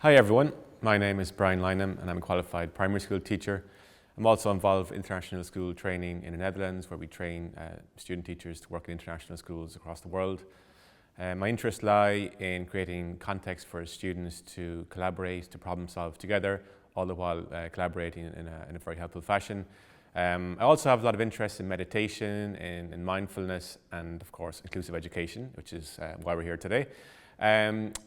Hi everyone, my name is Brian Lynham and I'm a qualified primary school teacher. I'm also involved in international school training in the Netherlands, where we train student teachers to work in international schools across the world. My interests lie in creating context for students to collaborate, to problem solve together, all the while collaborating in a very helpful fashion. I also have a lot of interest in meditation, in mindfulness, and of course inclusive education, which is why we're here today.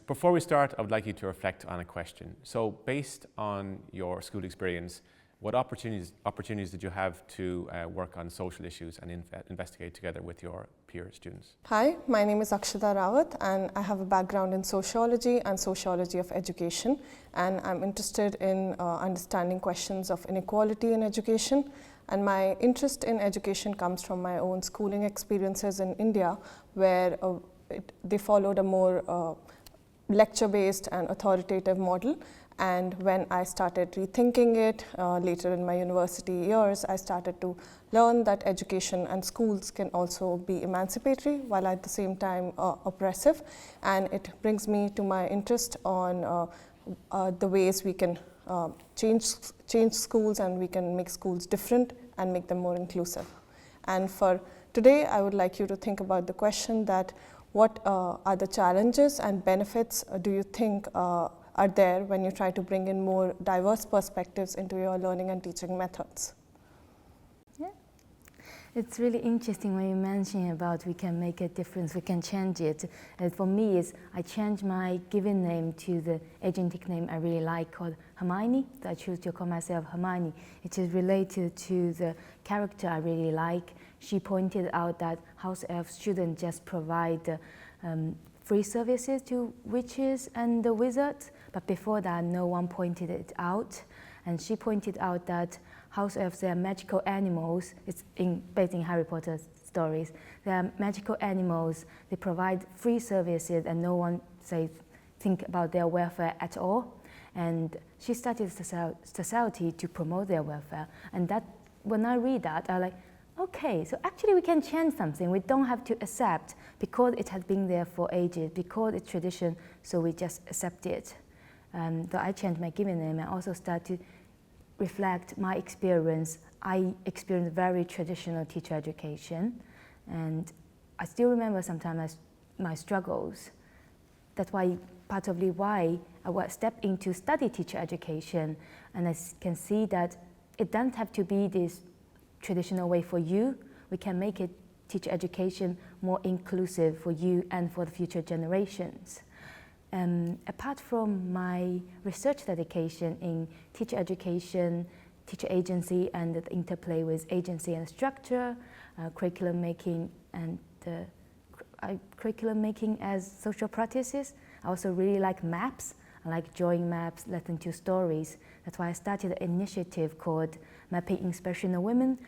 Before we start, I would like you to reflect on a question. So based on your school experience, what opportunities did you have to work on social issues and investigate together with your peer students? Hi, my name is Akshata Rawat and I have a background in sociology and sociology of education, and I'm interested in understanding questions of inequality in education. And my interest in education comes from my own schooling experiences in India, where they followed a more lecture-based and authoritative model. And when I started rethinking it later in my university years, I started to learn that education and schools can also be emancipatory while at the same time oppressive. And it brings me to my interest on the ways we can change schools, and we can make schools different and make them more inclusive. And for today, I would like you to think about the question that what are the challenges and benefits do you think are there when you try to bring in more diverse perspectives into your learning and teaching methods? Yeah, it's really interesting when you mention about we can make a difference, we can change it. And for me, I changed my given name to the agentic name I really like called Hermione. So I choose to call myself Hermione. It is related to the character I really like. She pointed out that house elves shouldn't just provide free services to witches and the wizards, but before that, no one pointed it out. And she pointed out that house elves, they are magical animals. It's based in Harry Potter stories. They are magical animals. They provide free services, and no one think about their welfare at all. And she started society to promote their welfare. And that, when I read that, I like, okay, so actually we can change something. We don't have to accept because it has been there for ages, because it's tradition, so we just accept it. So I changed my given name and also start to reflect my experience. I experienced very traditional teacher education, and I still remember sometimes my struggles. That's why partly why I stepped into study teacher education, and I can see that it doesn't have to be this traditional way for you. We can make it teacher education more inclusive for you and for the future generations. Apart from my research dedication in teacher education, teacher agency, and the interplay with agency and structure, curriculum making, and curriculum making as social practices, I also really like maps. I like drawing maps, lesson to stories. That's why I started an initiative called Mapping Inspirational Women,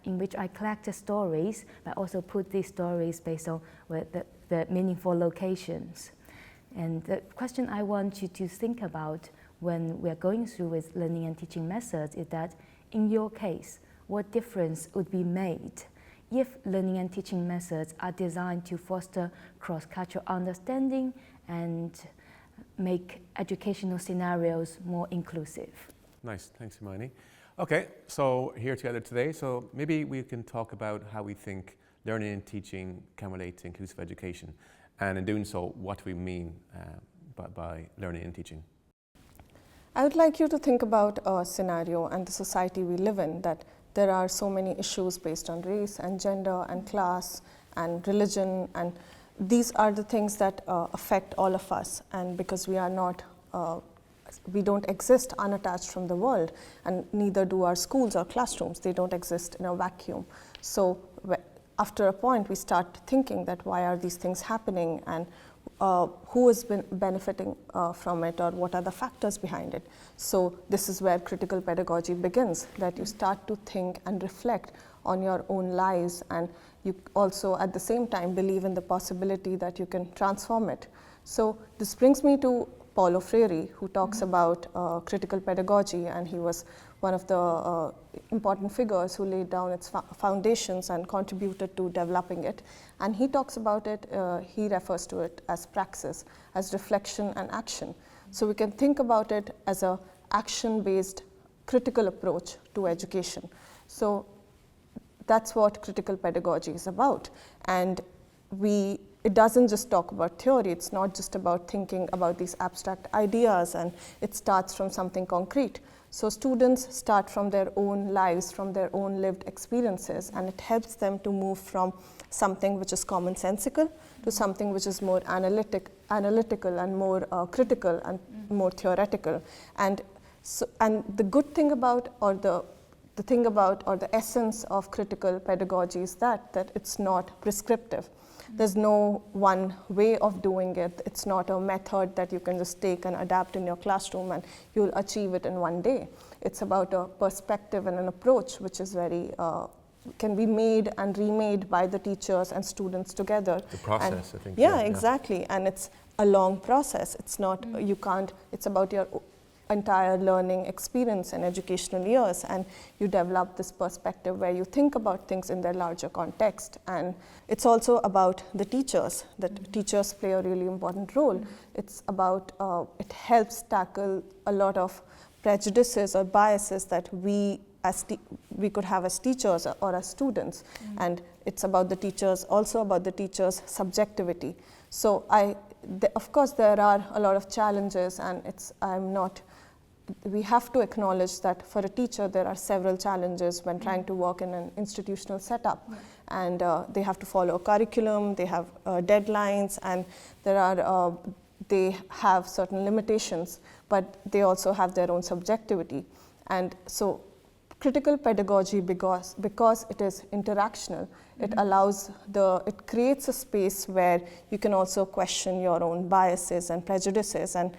in which I collect the stories, but also put these stories based on the meaningful locations. And the question I want you to think about when we're going through with learning and teaching methods is that, in your case, what difference would be made if learning and teaching methods are designed to foster cross-cultural understanding and make educational scenarios more inclusive? Nice, thanks Hermione. Okay, so here together today, so maybe we can talk about how we think learning and teaching can relate to inclusive education, and in doing so, what we mean by learning and teaching. I would like you to think about a scenario and the society we live in, that there are so many issues based on race and gender and class and religion, and these are the things that affect all of us. And because we are not, we don't exist unattached from the world, and neither do our schools or classrooms. They don't exist in a vacuum. So after a point, we start thinking that why are these things happening, and who has been benefiting from it, or what are the factors behind it. So this is where critical pedagogy begins, that you start to think and reflect on your own lives, and you also at the same time believe in the possibility that you can transform it. So this brings me to Paulo Freire, who talks about critical pedagogy, and he was one of the important figures who laid down its foundations and contributed to developing it. And he talks about it, he refers to it as praxis, as reflection and action. So we can think about it as a action-based critical approach to education. So that's what critical pedagogy is about. And it doesn't just talk about theory, it's not just about thinking about these abstract ideas, and it starts from something concrete. So students start from their own lives, from their own lived experiences, and it helps them to move from something which is commonsensical to something which is more analytical and more critical and more theoretical. And the good thing about, or the thing about, or the essence of critical pedagogy is that it's not prescriptive. There's no one way of doing it. It's not a method that you can just take and adapt in your classroom and you'll achieve it in one day. It's about a perspective and an approach which is very, can be made and remade by the teachers and students together. The process, I think. Yeah, exactly. And it's a long process. It's not, you can't, it's about your entire learning experience and educational years, and you develop this perspective where you think about things in their larger context. And it's also about the teachers, that teachers play a really important role. It's about, it helps tackle a lot of prejudices or biases that we could have as teachers or as students. And it's about the teachers, also about the teachers' subjectivity. So of course there are a lot of challenges, and we have to acknowledge that for a teacher there are several challenges when trying to work in an institutional setup. And they have to follow a curriculum, they have deadlines, and they have certain limitations, but they also have their own subjectivity. And so critical pedagogy, because it is interactional, it creates a space where you can also question your own biases and prejudices. And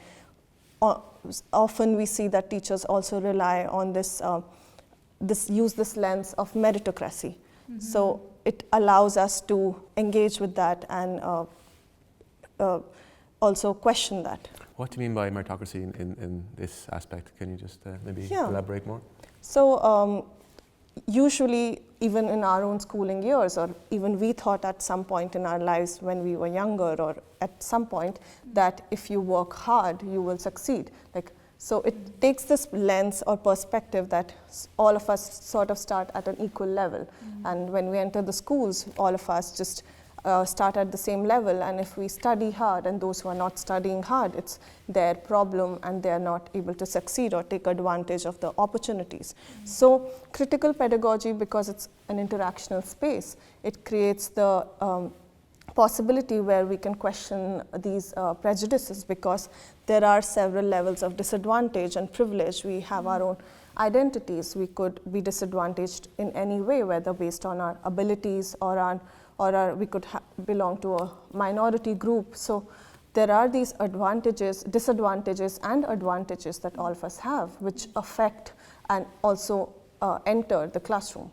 often we see that teachers also rely on use this lens of meritocracy. So it allows us to engage with that and also question that. What do you mean by meritocracy in this aspect? Can you just maybe elaborate more? So usually, even in our own schooling years, or even we thought at some point in our lives when we were younger, or at some point, that if you work hard, you will succeed. So it takes this lens or perspective that all of us sort of start at an equal level. And when we enter the schools, all of us just start at the same level. And if we study hard, and those who are not studying hard, it's their problem, and they're not able to succeed or take advantage of the opportunities. So critical pedagogy, because it's an interactional space, it creates the possibility where we can question these prejudices, because there are several levels of disadvantage and privilege. We have our own identities. We could be disadvantaged in any way, whether based on our abilities or we could belong to a minority group. So there are these disadvantages and advantages that all of us have, which affect and also enter the classroom.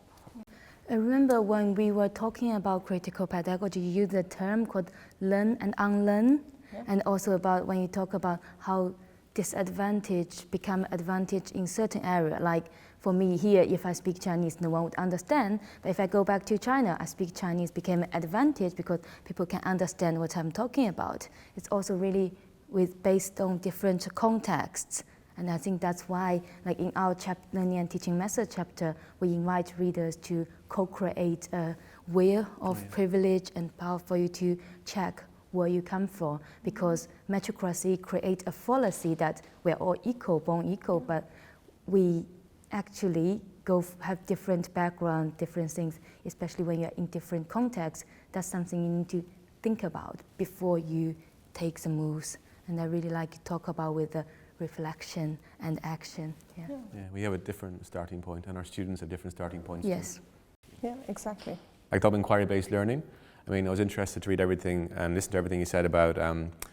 I remember when we were talking about critical pedagogy, you used a term called learn and unlearn, and also about when you talk about how disadvantage become advantage in certain area. Like for me here, if I speak Chinese, no one would understand. But if I go back to China, I speak Chinese became an advantage because people can understand what I'm talking about. It's also really based on different contexts. And I think that's why, like in our learning and teaching method chapter, we invite readers to co-create a wheel of privilege and power for you to check where you come from. Because meritocracy creates a fallacy that we're all equal, born equal, but we actually have different background, different things, especially when you're in different contexts. That's something you need to think about before you take the moves. And I really like to talk about with the reflection and action. Yeah, we have a different starting point, and our students have different starting points. Yes. Yeah, exactly. I thought inquiry-based learning. I mean, I was interested to read everything and listen to everything you said about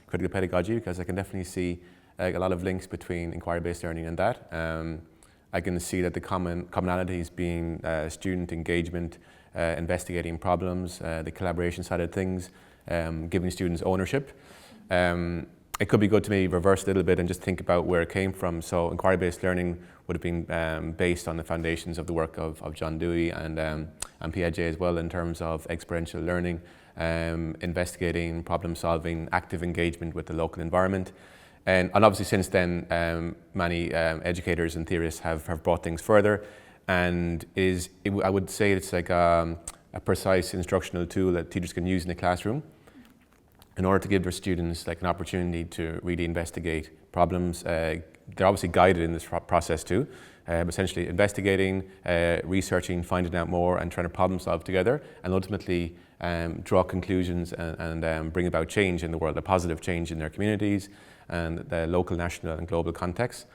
critical pedagogy, because I can definitely see a lot of links between inquiry-based learning and that. I can see that the commonalities being student engagement, investigating problems, the collaboration side of things, giving students ownership. It could be good to maybe reverse a little bit and just think about where it came from. So inquiry-based learning would have been based on the foundations of the work of John Dewey and Piaget as well, in terms of experiential learning, investigating, problem solving, active engagement with the local environment. And obviously since then, many educators and theorists have brought things further, and I would say it's like a precise instructional tool that teachers can use in the classroom in order to give their students like an opportunity to really investigate problems. They're obviously guided in this process too, essentially investigating, researching, finding out more, and trying to problem solve together, and ultimately draw conclusions and bring about change in the world, a positive change in their communities and the local, national and global context.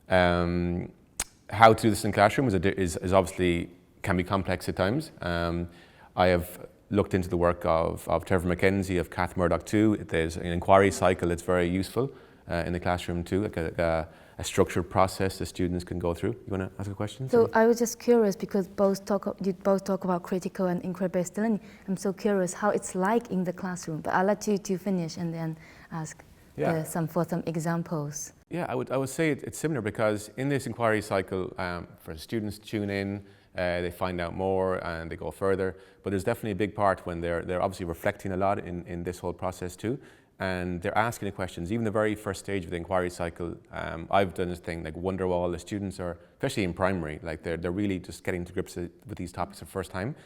How to do this in classroom is obviously can be complex at times. I have looked into the work of Trevor McKenzie, of Kath Murdoch too. There's an inquiry cycle that's very useful in the classroom too, like a structured process the students can go through. You want to ask a question? So I was just curious because you both talk about critical and inquiry-based learning. I'm so curious how it's like in the classroom, but I'll let you to finish and then ask some examples. Yeah, I would say it's similar, because in this inquiry cycle, for students tune in, they find out more and they go further. But there's definitely a big part when they're obviously reflecting a lot in this whole process too, and they're asking the questions. Even the very first stage of the inquiry cycle, I've done this thing like Wonderwall. The students are, especially in primary, like they're really just getting to grips with these topics for the first time,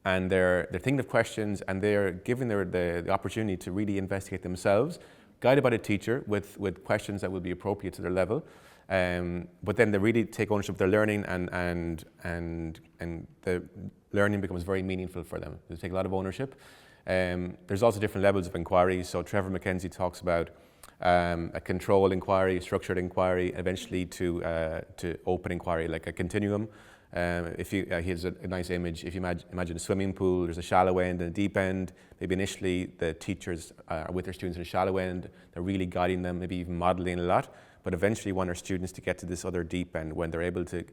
and they're thinking of questions, and they're given the opportunity to really investigate themselves, guided by the teacher with questions that will be appropriate to their level. But then they really take ownership of their learning, and the learning becomes very meaningful for them. They take a lot of ownership. There's also different levels of inquiry. So Trevor McKenzie talks about a control inquiry, structured inquiry, eventually to open inquiry, like a continuum. Here's a nice image. If you imagine a swimming pool, there's a shallow end and a deep end. Maybe initially the teachers are with their students in a shallow end. They're really guiding them, maybe even modeling a lot. But eventually want our students to get to this other deep end when they're able to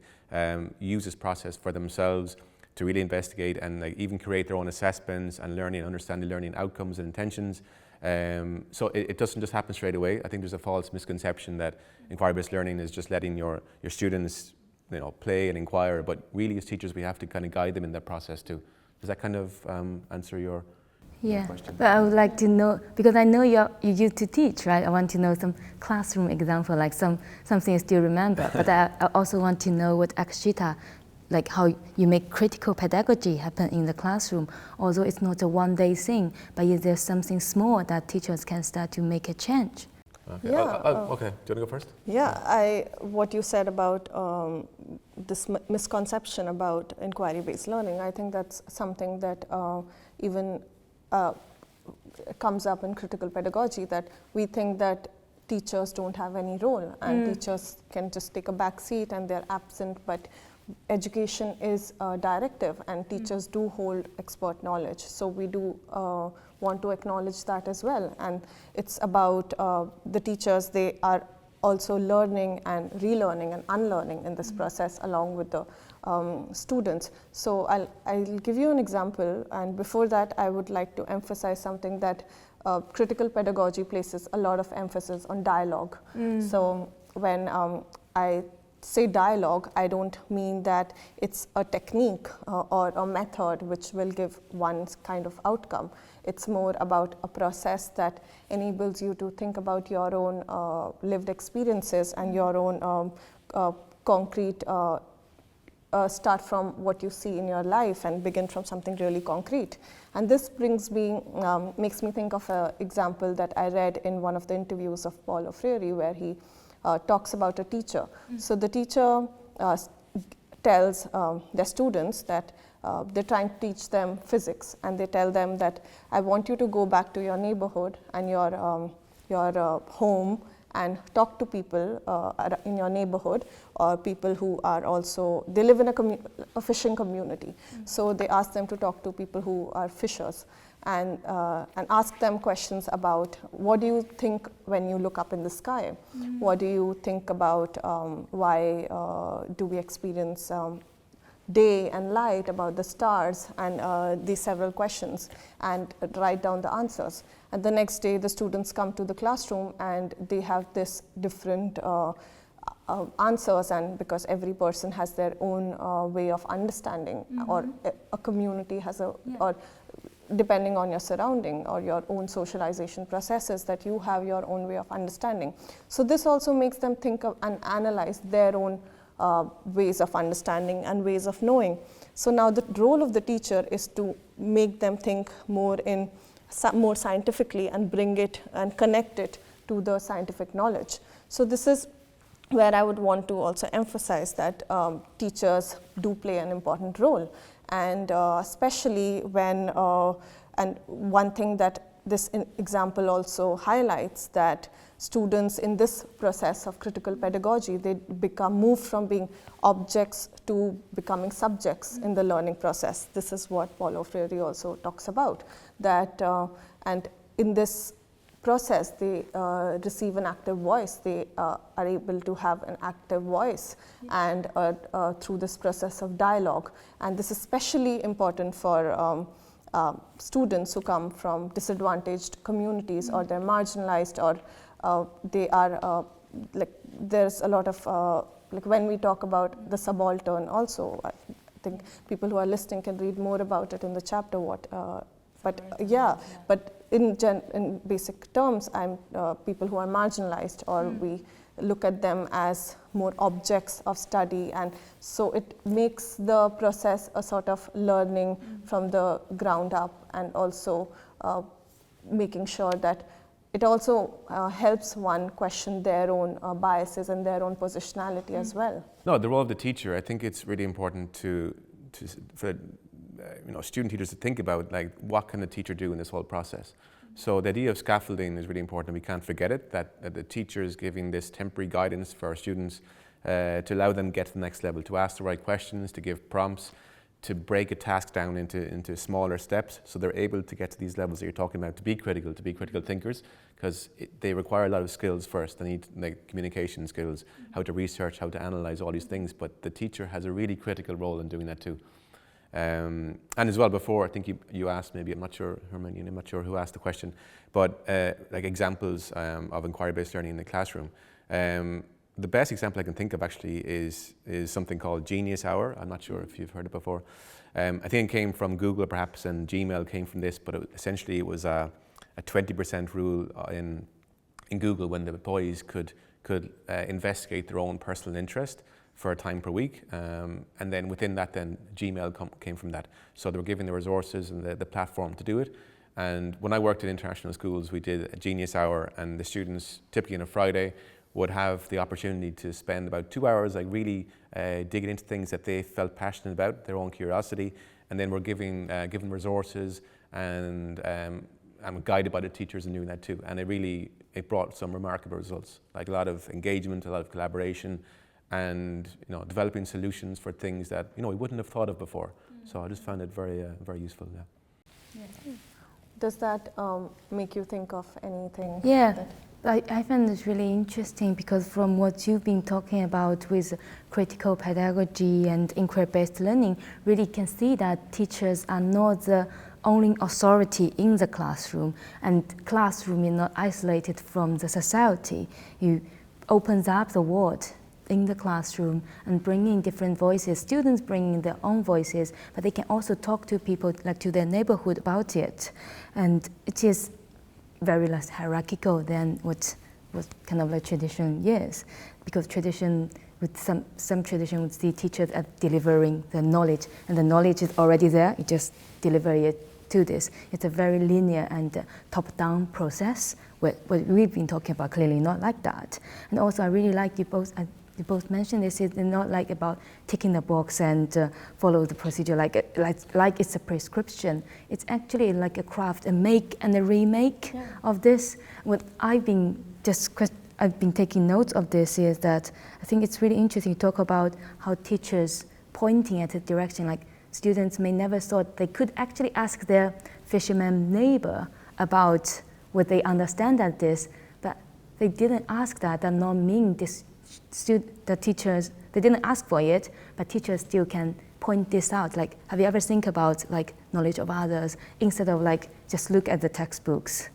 use this process for themselves to really investigate and like even create their own assessments and learning, understanding learning outcomes and intentions. So it doesn't just happen straight away. I think there's a false misconception that inquiry-based learning is just letting your students play and inquire, but really as teachers we have to kind of guide them in that process too. Does that kind of answer your question? But I would like to know, because I know you used to teach, right? I want to know some classroom example, like something you still remember. But I also want to know what Akshita, like how you make critical pedagogy happen in the classroom. Although it's not a one-day thing, but is there something small that teachers can start to make a change? Okay. Yeah, okay. Do you want to go first? Yeah, what you said about this misconception about inquiry-based learning, I think that's something that even comes up in critical pedagogy, that we think that teachers don't have any role and teachers can just take a back seat and they're absent, but education is directive and teachers do hold expert knowledge. So we do want to acknowledge that as well. And it's about the teachers, they are also learning and relearning and unlearning in this process along with the students. So I'll give you an example, and before that I would like to emphasize something that critical pedagogy places a lot of emphasis on dialogue. So when I say dialogue, I don't mean that it's a technique or a method which will give one kind of outcome. It's more about a process that enables you to think about your own lived experiences and your own concrete, start from what you see in your life and begin from something really concrete. And this makes me think of an example that I read in one of the interviews of Paulo Freire, where he talks about a teacher. So the teacher tells their students that they're trying to teach them physics, and they tell them that I want you to go back to your neighborhood and your home and talk to people in your neighborhood, or people who are also, they live in a fishing community. So they ask them to talk to people who are fishers and ask them questions about what do you think when you look up in the sky? What do you think about why do we experience day and light, about the stars, and these several questions, and write down the answers. And the next day the students come to the classroom and they have this different answers, and because every person has their own way of understanding, or a community has or depending on your surrounding or your own socialization processes, that you have your own way of understanding. So this also makes them think of and analyze their own ways of understanding and ways of knowing. So now the role of the teacher is to make them think more scientifically and bring it and connect it to the scientific knowledge. So this is where I would want to also emphasize that teachers do play an important role, and especially when, and one thing that this example also highlights, that students in this process of critical pedagogy, they move from being objects to becoming subjects in the learning process. This is what Paulo Freire also talks about, that and in this process they receive an active voice, they are able to have an active voice, and through this process of dialogue. And this is especially important for students who come from disadvantaged communities, or they're marginalized, or they are like, there's a lot of like when we talk about the subaltern also, I think people who are listening can read more about it in the chapter. But in basic terms, people who are marginalized, or we look at them as more objects of study, and so it makes the process a sort of learning from the ground up, and also making sure that it also helps one question their own biases and their own positionality as well. No, the role of the teacher, I think it's really important for student teachers to think about, like, what can the teacher do in this whole process. So the idea of scaffolding is really important. We can't forget it, that the teacher is giving this temporary guidance for our students to allow them to get to the next level, to ask the right questions, to give prompts, to break a task down into smaller steps, so they're able to get to these levels that you're talking about, to be critical thinkers, because they require a lot of skills first. They need, like, communication skills, how to research, how to analyze all these things, but the teacher has a really critical role in doing that too. And as well, before, I think you asked, maybe, I'm not sure, Hermione, I'm not sure who asked the question, but like examples of inquiry-based learning in the classroom. The best example I can think of actually is something called Genius Hour. I'm not sure if you've heard it before. I think it came from Google perhaps, and Gmail came from this, but essentially it was a 20% rule in Google, when the employees could investigate their own personal interest for a time per week, and then within that, then Gmail came from that. So they were given the resources and the platform to do it. And when I worked in international schools, we did a Genius Hour, and the students, typically on a Friday, would have the opportunity to spend about 2 hours, like, really digging into things that they felt passionate about, their own curiosity, and then we're given resources and guided by the teachers in doing that too. And it brought some remarkable results, like a lot of engagement, a lot of collaboration, and developing solutions for things that we wouldn't have thought of before. So I just found it very very useful. Yeah. Does that make you think of anything? Yeah, I find this really interesting, because from what you've been talking about with critical pedagogy and inquiry-based learning, really can see that teachers are not the only authority in the classroom, and classroom is not isolated from the society. You opens up the world in the classroom and bringing different voices, students bringing their own voices, but they can also talk to people, like to their neighborhood, about it. And it is very less hierarchical than what kind of like tradition is, because tradition, with some tradition would see teachers as delivering the knowledge, and the knowledge is already there, you just deliver it to this. It's a very linear and top-down process. What we've been talking about, clearly not like that. And also I really like you both mentioned this, is not like about ticking the box and follow the procedure like it's a prescription. It's actually like a craft, a make and a remake of this. What I've been taking notes of this is that I think it's really interesting to talk about how teachers pointing at a direction, like students may never thought they could actually ask their fisherman neighbor about what they understand at this, but they didn't ask that. That not mean this. The teachers, they didn't ask for it, but teachers still can point this out. Like, have you ever think about like knowledge of others instead of like just look at the textbooks?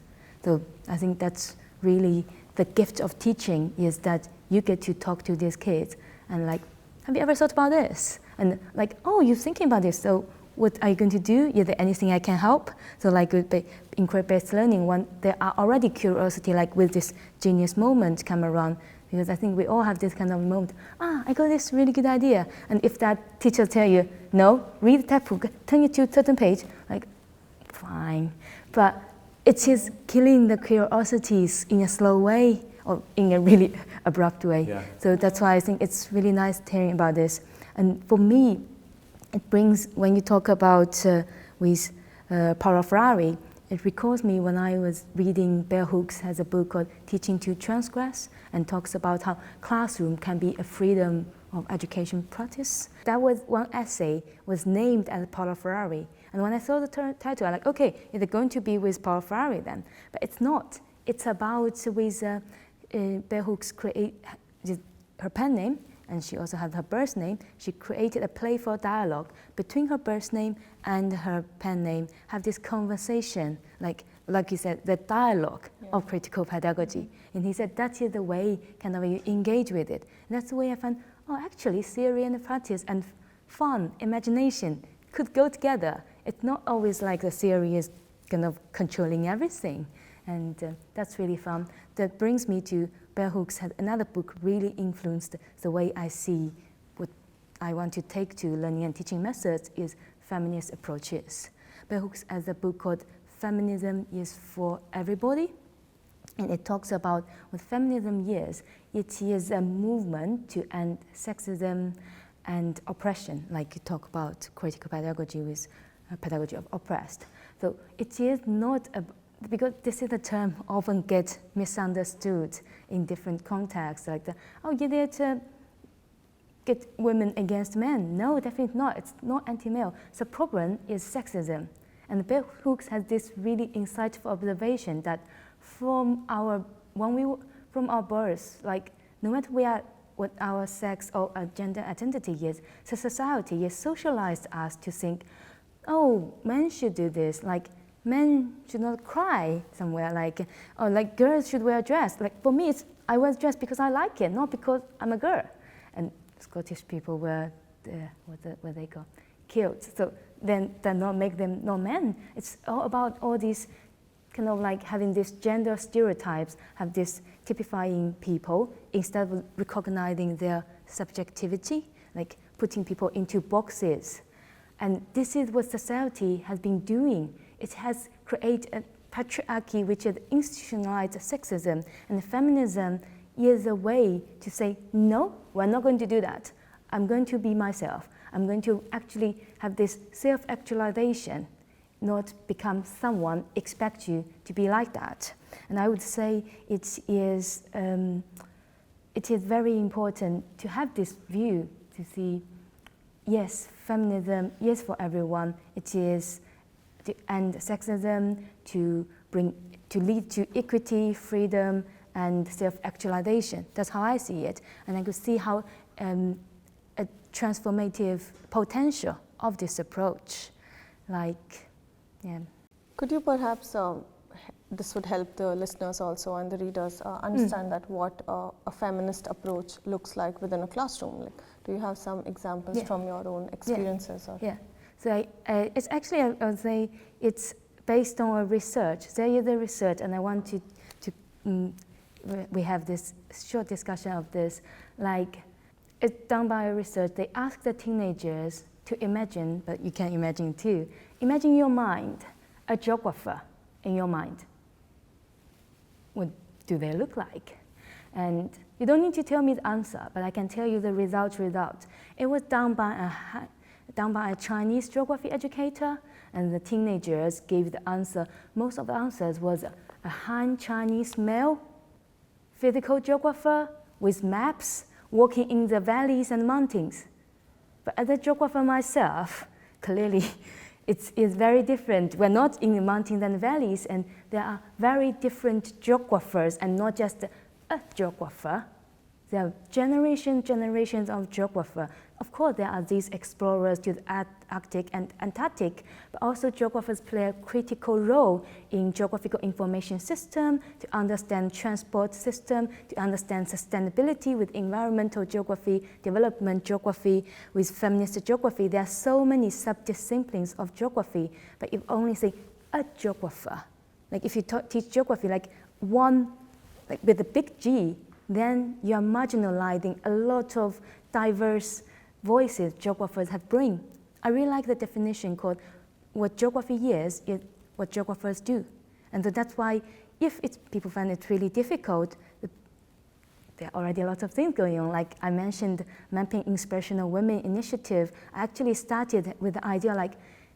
So I think that's really the gift of teaching, is that you get to talk to these kids and like, have you ever thought about this? And like, oh, you're thinking about this, so what are you going to do? Is there anything I can help? So like with inquiry-based learning, when there are already curiosity, like with this genius moment come around, because I think we all have this kind of moment, I got this really good idea. And if that teacher tell you, no, read the textbook, turn it to a certain page, like, fine. But it is killing the curiosities in a slow way or in a really abrupt way. Yeah. So that's why I think it's really nice hearing about this. And for me, it brings, when you talk about with Paulo Freire, it recalls me when I was reading Bell Hooks has a book called Teaching to Transgress, and talks about how classroom can be a freedom of education practice. That was one essay was named as Paulo Freire. And when I saw the title, I'm like, okay, is it going to be with Paulo Freire then? But it's not. It's about with Bell Hooks create her pen name, and she also had her birth name. She created a playful dialogue between her birth name and her pen name, have this conversation, like you said, the dialogue of critical pedagogy. And he said that is the way kind of you engage with it. And that's the way I found, actually theory and practice and fun, imagination could go together. It's not always like the theory is kind of controlling everything. And that's really fun. That brings me to Bell Hooks had another book really influenced the way I see what I want to take to learning and teaching methods is feminist approaches. Bell Hooks has a book called Feminism is for Everybody. And it talks about what feminism is. It is a movement to end sexism and oppression, like you talk about critical pedagogy with pedagogy of oppressed. So it is not a, because this is a term often gets misunderstood in different contexts, like you're there to get women against men. No, definitely not. It's not anti-male. The problem is sexism. And Bell Hooks has this really insightful observation that from our birth, like no matter what our sex or gender identity is, the society has socialized us to think, men should do this, like men should not cry somewhere, or like girls should wear a dress. Like for me, I wear a dress because I like it, not because I'm a girl. And Scottish people wear where they go, kilts. So then that not make them not men. It's all about all these kind of like having these gender stereotypes, have this typifying people instead of recognizing their subjectivity, like putting people into boxes. And this is what society has been doing. It has created a patriarchy which has institutionalized sexism, and feminism is a way to say, no, we're not going to do that. I'm going to be myself. I'm going to actually have this self-actualization, not become someone, expect you to be like that. And I would say it is very important to have this view, to see, yes, feminism is for everyone. It is to end sexism, to lead to equity, freedom, and self-actualization. That's how I see it. And I could see how a transformative potential of this approach. Could you perhaps, this would help the listeners also and the readers understand that what a feminist approach looks like within a classroom? Like, do you have some examples from your own experiences? So it's actually, I would say, it's based on a research. There is a research, and I want to we have this short discussion of this. Like, it's done by a research. They ask the teenagers to imagine, but you can imagine too. Imagine your mind, a geographer in your mind. What do they look like? And you don't need to tell me the answer, but I can tell you the result. It was done by a Chinese geography educator, and the teenagers gave the answer. Most of the answers was a Han Chinese male physical geographer with maps walking in the valleys and mountains. But as a geographer myself, clearly it is very different. We're not in the mountains and valleys, and there are very different geographers and not just a geographer. There are generations of geographers. Of course, there are these explorers to the Arctic and Antarctic, but also geographers play a critical role in geographical information system, to understand transport system, to understand sustainability with environmental geography, development geography, with feminist geography. There are so many sub-disciplines of geography, but if only say a geographer, like if you teach geography like one, like with a big G, then you are marginalizing a lot of diverse voices geographers have bring. I really like the definition called what geography is what geographers do. And so that's why if people find it really difficult, there are already a lot of things going on. Like I mentioned, Mapping Inspirational Women initiative. I actually started with the idea like,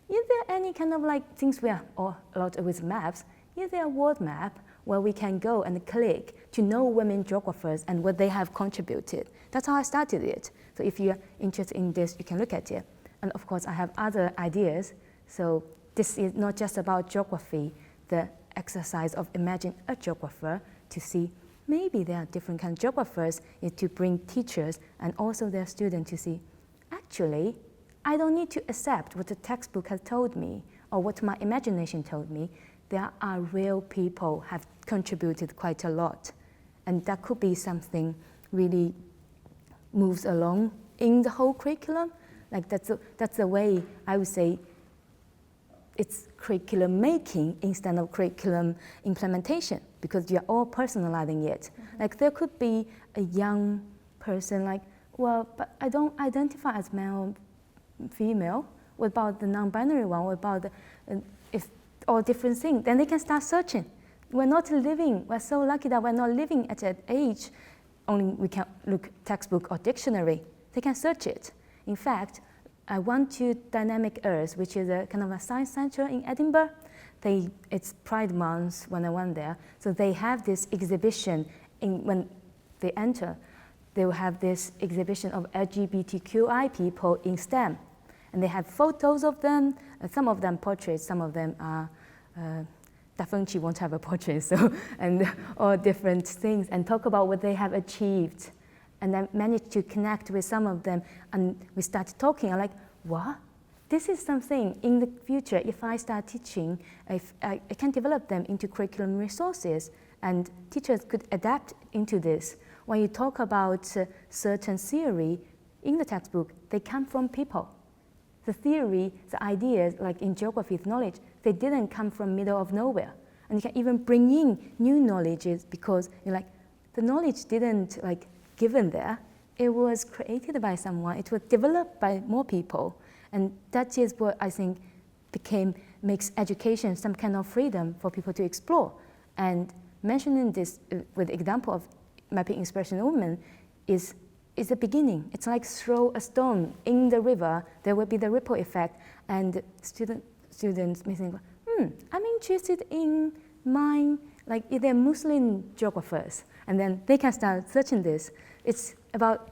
is there any kind of like things where, or a lot with maps, is there a world map where we can go and click to know women geographers and what they have contributed? That's how I started it. So if you're interested in this, you can look at it. And of course, I have other ideas. So this is not just about geography, the exercise of imagine a geographer to see maybe there are different kinds of geographers, is to bring teachers and also their students to see, actually, I don't need to accept what the textbook has told me or what my imagination told me. There are real people have contributed quite a lot. And that could be something really moves along in the whole curriculum. Like that's the way I would say it's curriculum making instead of curriculum implementation, because you're all personalizing it. Mm-hmm. Like there could be a young person like, well, but I don't identify as male, female. What about the non-binary one? What about the, if all different things? Then they can start searching. We're so lucky that we're not living at that age, only we can look textbook or dictionary. They can search it. In fact, I went to Dynamic Earth, which is a kind of a science center in Edinburgh. It's Pride Month when I went there. So they have this exhibition when they enter. They will have this exhibition of LGBTQI people in STEM. And they have photos of them, some of them portraits, some of them are, Da Vinci won't have a portrait, so, and all different things, and talk about what they have achieved. And I managed to connect with some of them, and we started talking. I'm like, what? This is something in the future, if I start teaching, if I can develop them into curriculum resources, and teachers could adapt into this. When you talk about certain theory in the textbook, they come from people. The theory, the ideas, like in geography, knowledge, they didn't come from middle of nowhere. And you can even bring in new knowledges because you're like, the knowledge didn't like given there, it was created by someone, it was developed by more people. And that is what I think makes education some kind of freedom for people to explore. And mentioning this with example of Mapping Inspirational Women is the beginning. It's like throw a stone in the river, there will be the ripple effect, and students may think, I'm interested in mine, like if they're Muslim geographers, and then they can start searching this. It's about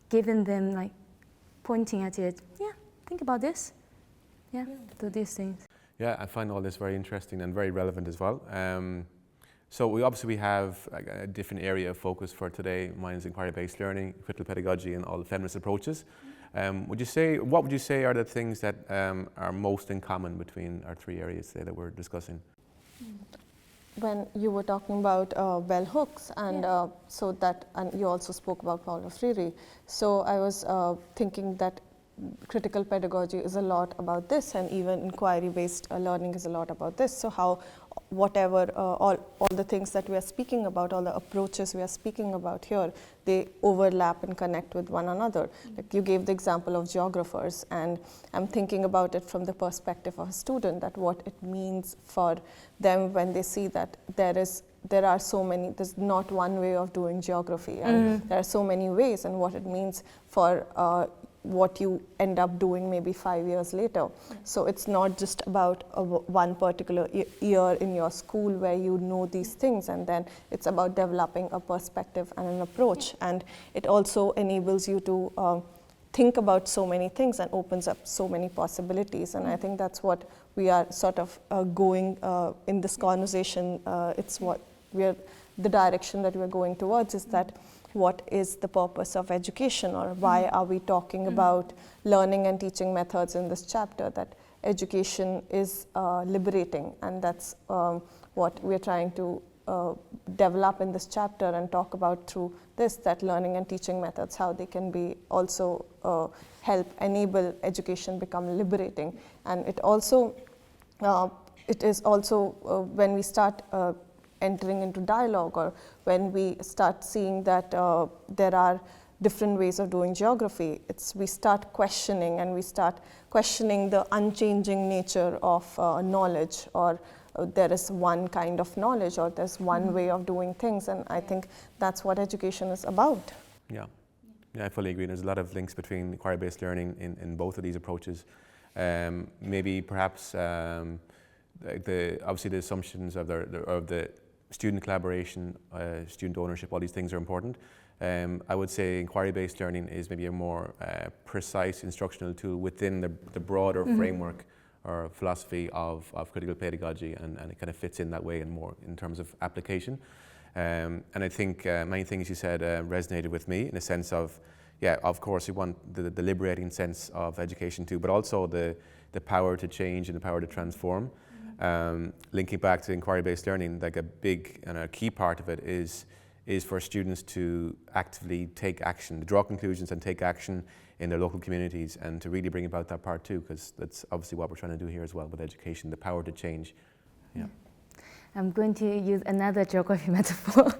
giving them, like, pointing at it, think about this, do these things. Yeah, I find all this very interesting and very relevant as well. So we obviously have a different area of focus for today. Mine is inquiry-based learning, critical pedagogy, and all the feminist approaches. What would you say are the things that are most in common between our three areas today that we're discussing? When you were talking about bell hooks, and and you also spoke about Paulo Freire. So I was thinking that critical pedagogy is a lot about this, and even inquiry-based learning is a lot about this. So how whatever, all the things that we are speaking about, all the approaches we are speaking about here, they overlap and connect with one another. Mm-hmm. Like you gave the example of geographers, and I'm thinking about it from the perspective of a student, that what it means for them when they see that there's not one way of doing geography, and there are so many ways, and what it means for what you end up doing maybe 5 years later. So it's not just about one particular year in your school where you know these things, and then it's about developing a perspective and an approach. And it also enables you to think about so many things and opens up so many possibilities. And I think that's what we are sort of going in this conversation. It's what the direction that we're going towards is that what is the purpose of education, or why are we talking about learning and teaching methods in this chapter, that education is liberating, and that's what we're trying to develop in this chapter and talk about through this, that learning and teaching methods, how they can be also help enable education become liberating. And it also it is also when we start entering into dialogue, or when we start seeing that there are different ways of doing geography, we start questioning, and we start questioning the unchanging nature of knowledge, or there is one kind of knowledge, or there's one way of doing things, and I think that's what education is about. Yeah, I fully agree. There's a lot of links between inquiry-based learning in both of these approaches. Maybe perhaps obviously the assumptions of the student collaboration, student ownership, all these things are important. I would say inquiry-based learning is maybe a more precise instructional tool within the broader framework or philosophy of critical pedagogy, and it kind of fits in that way and more in terms of application. And I think many things you said resonated with me in a sense of, yeah, of course you want the liberating sense of education too, but also the power to change and the power to transform. Linking back to inquiry-based learning, like a big and a key part of it is for students to actively take action, to draw conclusions and take action in their local communities, and to really bring about that part too, because that's obviously what we're trying to do here as well with education, the power to change. Yeah. I'm going to use another geography metaphor.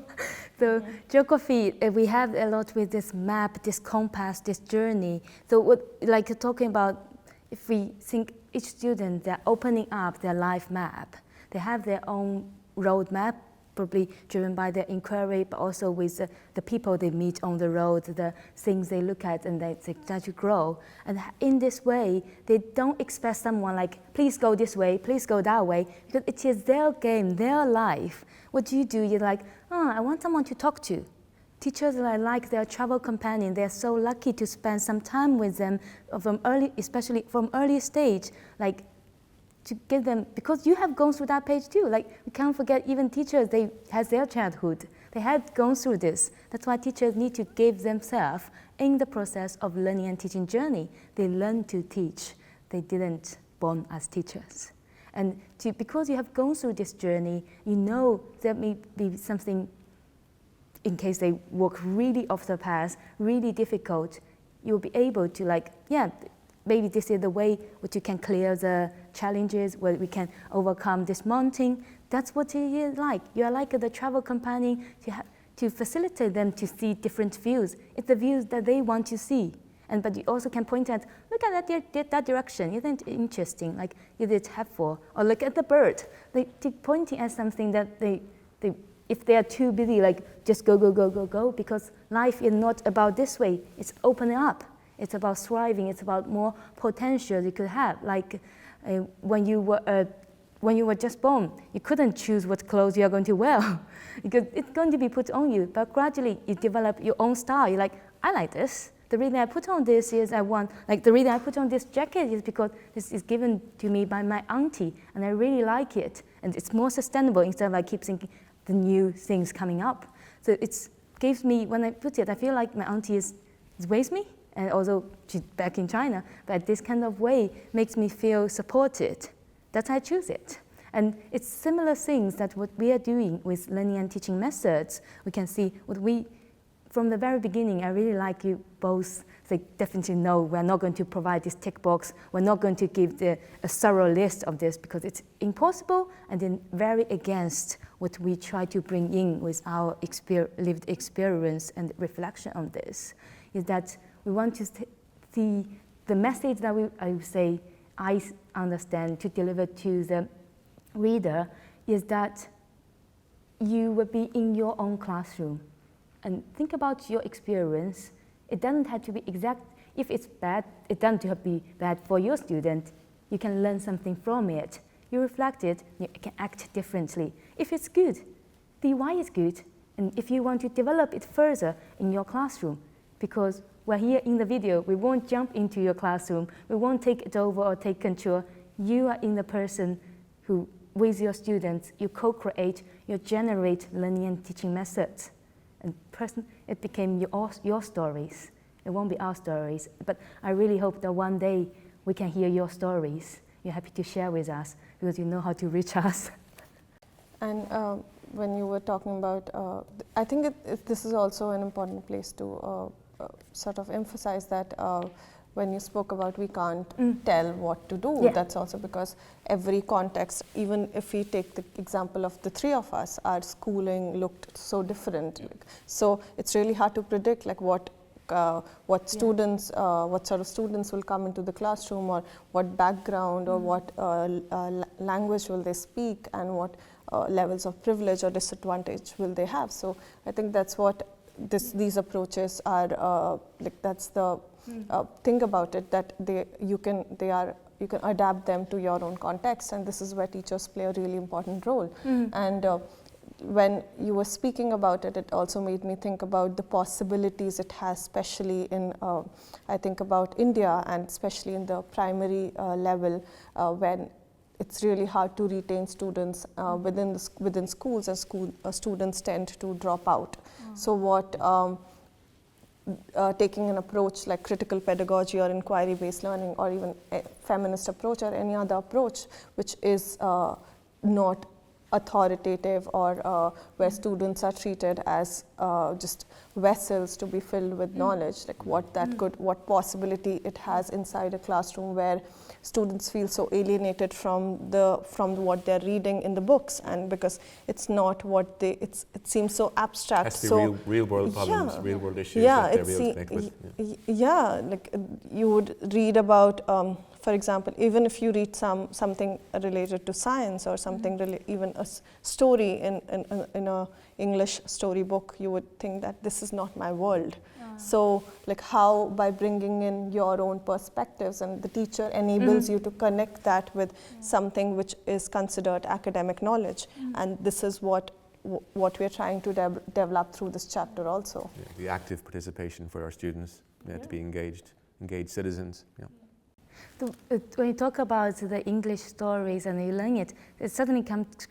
So geography, we have a lot with this map, this compass, this journey. So what, like you're talking about, if we think each student, they're opening up their life map. They have their own road map, probably driven by their inquiry, but also with the people they meet on the road, the things they look at, and they start to grow. And in this way, they don't expect someone like, please go this way, please go that way, because it is their game, their life. What do? You're like, oh, I want someone to talk to. Teachers are like their travel companion. They're so lucky to spend some time with them from early, especially from early stage, like to give them, because you have gone through that page too. Like, we can't forget even teachers, they had their childhood. They had gone through this. That's why teachers need to give themselves in the process of learning and teaching journey. They learn to teach. They didn't born as teachers. And because you have gone through this journey, you know there may be something, in case they walk really off the path, really difficult, you'll be able to like, yeah, maybe this is the way which you can clear the challenges, where we can overcome this mountain. That's what it is like. You are like the travel companion to facilitate them to see different views. It's the views that they want to see. But you also can point at, look at that direction, isn't it interesting? Like, is it helpful? Or look at the bird. Pointing at something that if they are too busy, like just go, because life is not about this way. It's opening up. It's about thriving. It's about more potential you could have. Like when you were just born, you couldn't choose what clothes you are going to wear because it's going to be put on you. But gradually, you develop your own style. You're like, I like this. The reason I put on this is the reason I put on this jacket is because this is given to me by my auntie, and I really like it. And it's more sustainable instead of I keep thinking the new things coming up. So it gives me, when I put it, I feel like my auntie is with me, and also she's back in China, but this kind of way makes me feel supported. That's why I choose it. And it's similar things that what we are doing with learning and teaching methods. We can see from the very beginning, I really like you both say, definitely no, we're not going to provide this tick box. We're not going to give a thorough list of this because it's impossible, and then very against what we try to bring in with our lived experience and reflection on this, is that we want to see the message that I understand to deliver to the reader is that you will be in your own classroom. And think about your experience. It doesn't have to be exact. If it's bad, it doesn't have to be bad for your student. You can learn something from it. You reflect it, you can act differently. If it's good, the why is good. And if you want to develop it further in your classroom, because we're here in the video, we won't jump into your classroom. We won't take it over or take control. You are in the person who with your students, you co-create, you generate learning and teaching methods. And it became your stories. It won't be our stories, but I really hope that one day we can hear your stories. You're happy to share with us because you know how to reach us. And when you were talking about, I think this is also an important place to sort of emphasize that when you spoke about we can't tell what to do, Yeah. that's also because every context, even if we take the example of the three of us, our schooling looked so different. So it's really hard to predict like what students, what sort of students will come into the classroom, or what background or what language will they speak, and what levels of privilege or disadvantage will they have. So I think that's what these approaches are like. That's the thing about it, that you can adapt them to your own context, and this is where teachers play a really important role. And when you were speaking about it, it also made me think about the possibilities it has, especially in, I think about India, and especially in the primary level, when it's really hard to retain students within schools, and students tend to drop out. So what taking an approach like critical pedagogy or inquiry-based learning, or even a feminist approach or any other approach which is not authoritative, or where students are treated as just vessels to be filled with knowledge, like what possibility it has inside a classroom where students feel so alienated from what they're reading in the books, and because it's not what it seems so abstract. Has to be real world problems, real world issues that they're able to connect with. Yeah, like you would read about, for example, even if you read something related to science, or something even a story in a English storybook, you would think that this is not my world. So like how, by bringing in your own perspectives, and the teacher enables you to connect that with something which is considered academic knowledge, and this is what we're trying to develop through this chapter also. Yeah, the active participation for our students, to be engaged citizens. Yeah. When you talk about the English stories and you learn it, it suddenly comes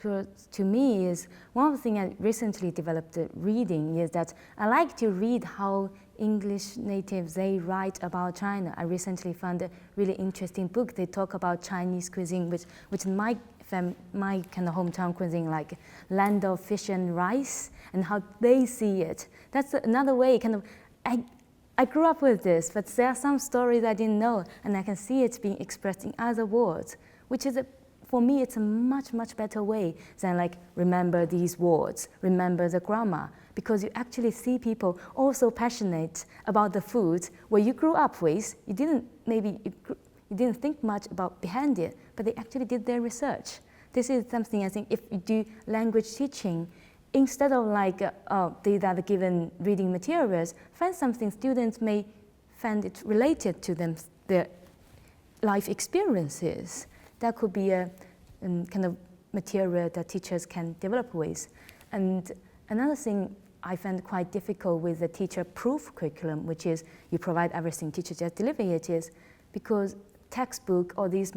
to me is one of the things I recently developed reading is that I like to read how English natives, they write about China. I recently found a really interesting book. They talk about Chinese cuisine, which my kind of hometown cuisine, like land of fish and rice, and how they see it. That's another way, kind of, I grew up with this, but there are some stories I didn't know, and I can see it being expressed in other words, which is, for me, it's a much, much better way than like, remember these words, remember the grammar, because you actually see people also passionate about the food where you grew up with. You didn't think much about behind it, but they actually did their research. This is something I think if you do language teaching, instead of like they are given reading materials, find something students may find it related to them, their life experiences. That could be a kind of material that teachers can develop with. And another thing I find quite difficult with the teacher-proof curriculum, which is you provide everything, teacher just deliver it, is because textbook or these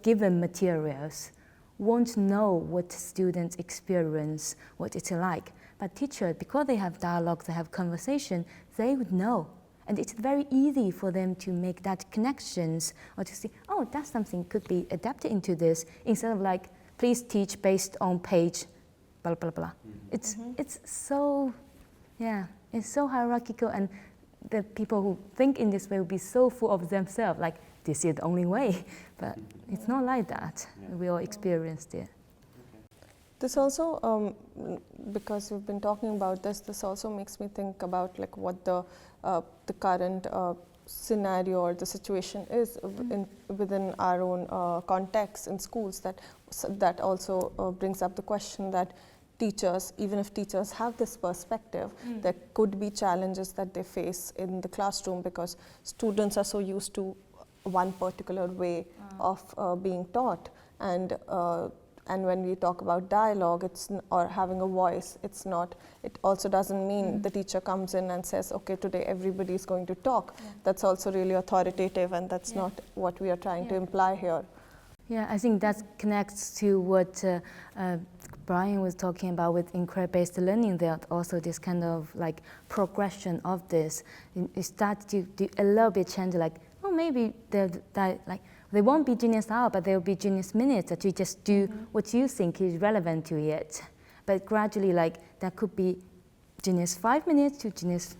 given materials won't know what students experience, what it's like. But teachers, because they have dialogue, they have conversation, they would know. And it's very easy for them to make that connections, or to see, oh, that's something could be adapted into this, instead of like, please teach based on page, blah, blah, blah. It's so, it's so hierarchical, and the people who think in this way will be so full of themselves, like, this is the only way. But it's not like that. We all experienced it. This also, because we've been talking about this also makes me think about like what the current scenario or the situation is within our own context in schools. That also brings up the question that teachers, even if teachers have this perspective, there could be challenges that they face in the classroom, because students are so used to one particular way of being taught, and when we talk about dialogue, or having a voice, it also doesn't mean the teacher comes in and says, okay, today everybody is going to talk. That's also really authoritative, and that's not what we are trying to imply here. Yeah, I think that connects to what Brian was talking about with inquiry-based learning. There also this kind of like progression of this. You start to do a little bit change, like, oh, maybe they won't be Genius Hour, but there will be Genius Minutes that you just do what you think is relevant to it. But gradually, like, that could be Genius 5 minutes to Genius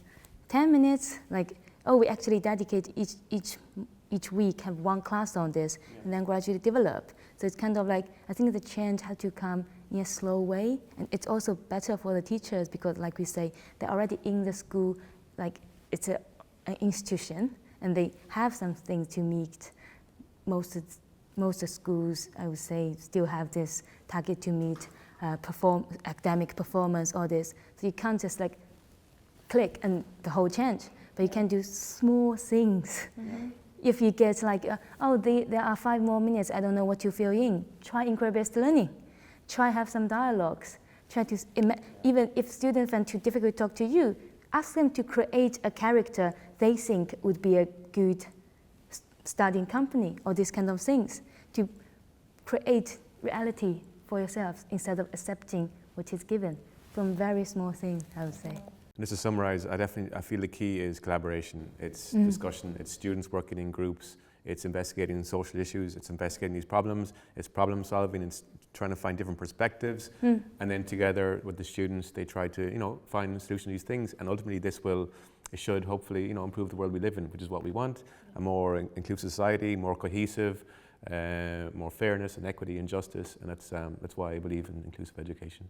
10 minutes. Like, oh, we actually dedicate each week have one class on this, and then gradually develop. So it's kind of like, I think the change had to come in a slow way, and it's also better for the teachers because, like we say, they're already in the school, like it's an institution, and they have something to meet. Most schools, I would say, still have this target to meet academic performance or this. So you can't just like click and the whole change, but you can do small things. If you get like, there are 5 more minutes, I don't know what to fill in, try inquiry-based learning. Try have some dialogues. Try to, even if students find too difficult to talk to you, ask them to create a character they think would be a good studying company or these kind of things, to create reality for yourselves instead of accepting what is given from very small things, I would say. And just to summarize, I feel the key is collaboration. It's discussion, it's students working in groups, it's investigating social issues, it's investigating these problems, it's problem solving, it's trying to find different perspectives, and then together with the students, they try to, find a solution to these things, and ultimately it should hopefully, improve the world we live in, which is what we want, a more inclusive society, more cohesive, more fairness and equity and justice, and that's why I believe in inclusive education.